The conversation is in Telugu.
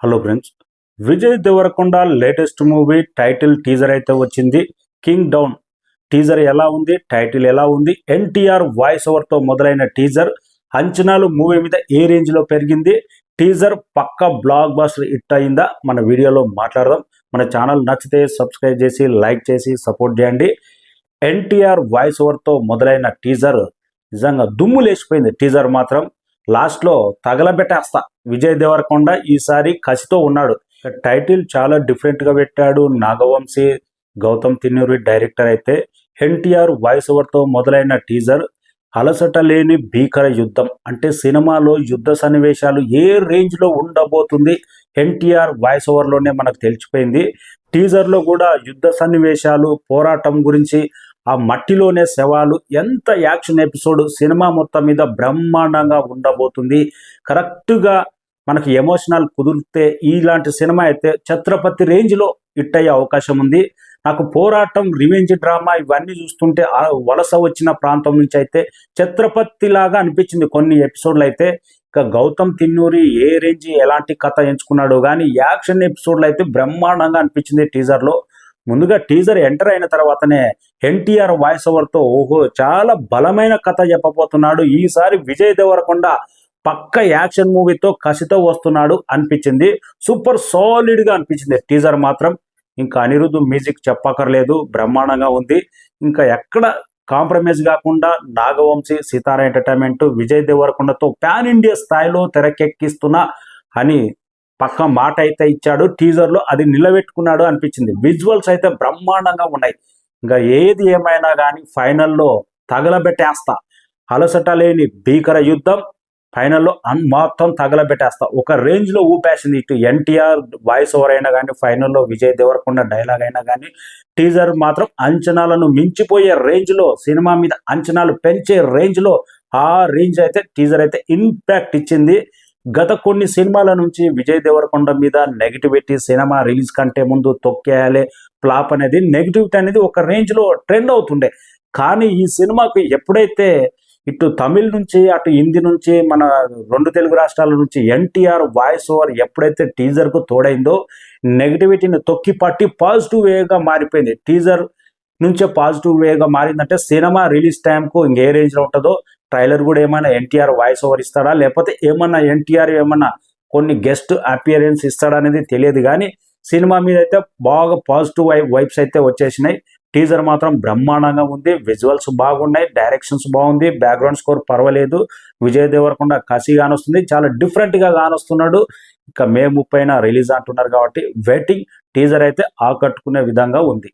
Hello friends, Vijay Deverakonda latest movie title teaser అయితే వచ్చింది. కింగ్ డౌన్ టీజర్ ఎలా ఉంది, టైటిల్ ఎలా ఉంది, ఎన్టీఆర్ వాయిస్ ఓవర్తో మొదలైన టీజర్ అంచనాలు మూవీ మీద ఏ రేంజ్లో పెరిగింది, టీజర్ పక్క బ్లాక్ బస్టర్ హిట్ అయిందా, మన వీడియోలో మాట్లాడదాం. మన ఛానల్ నచ్చితే సబ్స్క్రైబ్ చేసి లైక్ చేసి సపోర్ట్ చేయండి. ఎన్టీఆర్ వాయిస్ ఓవర్తో మొదలైన టీజర్ నిజంగా దుమ్ము లేచిపోయింది. టీజర్ మాత్రం లాస్ట్లో తగలబెట్టేస్తా, విజయ్ దేవరకొండ ఈసారి కసితో ఉన్నాడు. టైటిల్ చాలా డిఫరెంట్గా పెట్టాడు. నాగవంశీ, గౌతమ్ తిన్నూరి డైరెక్టర్ అయితే ఎన్టీఆర్ వాయిస్ ఓవర్తో మొదలైన టీజర్ అలసట లేని భీకర యుద్ధం. అంటే సినిమాలో యుద్ధ సన్నివేశాలు ఏ రేంజ్లో ఉండబోతుంది ఎన్టీఆర్ వాయిస్ ఓవర్లోనే మనకు తెలిసిపోయింది. టీజర్లో కూడా యుద్ధ సన్నివేశాలు, పోరాటం గురించి, ఆ మట్టిలోనే శవాలు, ఎంత యాక్షన్ ఎపిసోడ్ సినిమా మొత్తం మీద బ్రహ్మాండంగా ఉండబోతుంది. కరెక్ట్గా మనకి ఎమోషనల్ కుదిరితే ఇలాంటి సినిమా అయితే ఛత్రపతి రేంజ్లో హిట్ అయ్యే అవకాశం ఉంది. నాకు పోరాటం, రివెంజ్ డ్రామా ఇవన్నీ చూస్తుంటే వలస వచ్చిన ప్రాంతం నుంచి అయితే ఛత్రపతి లాగా అనిపించింది కొన్ని ఎపిసోడ్లు అయితే. ఇక గౌతమ్ తిన్నూరి ఏ రేంజ్ ఎలాంటి కథ ఎంచుకున్నాడో కానీ యాక్షన్ ఎపిసోడ్లు అయితే బ్రహ్మాండంగా అనిపించింది టీజర్లో. ముందుగా టీజర్ ఎంటర్ అయిన తర్వాతనే ఎన్టీఆర్ వాయిస్ ఓవర్తో ఓహో చాలా బలమైన కథ చెప్పబోతున్నాడు, ఈసారి విజయ్ దేవరకొండ పక్క యాక్షన్ మూవీతో కసితో వస్తున్నాడు అనిపించింది. సూపర్ సాలిడ్గా అనిపించింది టీజర్ మాత్రం. ఇంకా అనిరుద్ధ్ మ్యూజిక్ చెప్పక్కర్లేదు, బ్రహ్మాండంగా ఉంది. ఇంకా ఎక్కడ కాంప్రమైజ్ కాకుండా నాగవంశీ, సితారా ఎంటర్టైన్మెంట్ విజయ్ దేవరకొండతో పాన్ ఇండియా స్థాయిలో తెరకెక్కిస్తున్నా అని పక్క మాట అయితే ఇచ్చాడు. టీజర్లో అది నిలబెట్టుకున్నాడు అనిపించింది. విజువల్స్ అయితే బ్రహ్మాండంగా ఉన్నాయి. ఇంకా ఏది ఏమైనా కానీ ఫైనల్లో తగలబెట్టేస్తా, అలసట లేని భీకర యుద్ధం, ఫైనల్లో మొత్తం తగలబెట్టేస్తా ఒక రేంజ్లో ఊపేసింది. ఇటు ఎన్టీఆర్ వాయిస్ ఓవర్ అయినా కానీ, ఫైనల్లో విజయ్ దేవరకొండ డైలాగ్ అయినా కానీ, టీజర్ మాత్రం అంచనాలను మించిపోయే రేంజ్లో, సినిమా మీద అంచనాలు పెంచే రేంజ్లో, ఆ రేంజ్ అయితే టీజర్ అయితే ఇంపాక్ట్ ఇచ్చింది. గత కొన్ని సినిమాల నుంచి విజయ్ దేవరకొండ మీద నెగిటివిటీ, సినిమా రిలీజ్ కంటే ముందు తొక్కేయాలి, ఫ్లాప్ అనేది, నెగిటివిటీ అనేది ఒక రేంజ్లో ట్రెండ్ అవుతుండే. కానీ ఈ సినిమాకు ఎప్పుడైతే ఇటు తమిళ్ నుంచి అటు హిందీ నుంచి మన రెండు తెలుగు రాష్ట్రాల నుంచి ఎన్టీఆర్ వాయిస్ ఓవర్ ఎప్పుడైతే టీజర్కు తోడైందో నెగిటివిటీని తొక్కి పట్టి పాజిటివ్ వేగా మారిపోయింది. టీజర్ నుంచే పాజిటివ్ వేగా మారిందంటే సినిమా రిలీజ్ టైంకు ఇంకే రేంజ్లో ఉంటుందో. ట్రైలర్ కూడా ఏమైనా ఎన్టీఆర్ వాయిస్ ఓవర్ ఇస్తాడా, లేకపోతే ఏమన్నా ఎన్టీఆర్ ఏమన్నా కొన్ని గెస్ట్ అపియరెన్స్ ఇస్తాడా అనేది తెలియదు. కానీ సినిమా మీద అయితే బాగా పాజిటివ్ వైబ్స్ అయితే వచ్చేసినాయి. టీజర్ మాత్రం బ్రహ్మాండంగా ఉంది, విజువల్స్ బాగున్నాయి, డైరెక్షన్స్ బాగుంది, బ్యాక్గ్రౌండ్ స్కోర్ పర్వాలేదు, విజయ్ దేవరకొండ కసి కానొస్తుంది, చాలా డిఫరెంట్గా కానొస్తున్నాడు. ఇక మే 30న రిలీజ్ అంటున్నారు కాబట్టి వెయిటింగ్. టీజర్ అయితే ఆకట్టుకునే విధంగా ఉంది.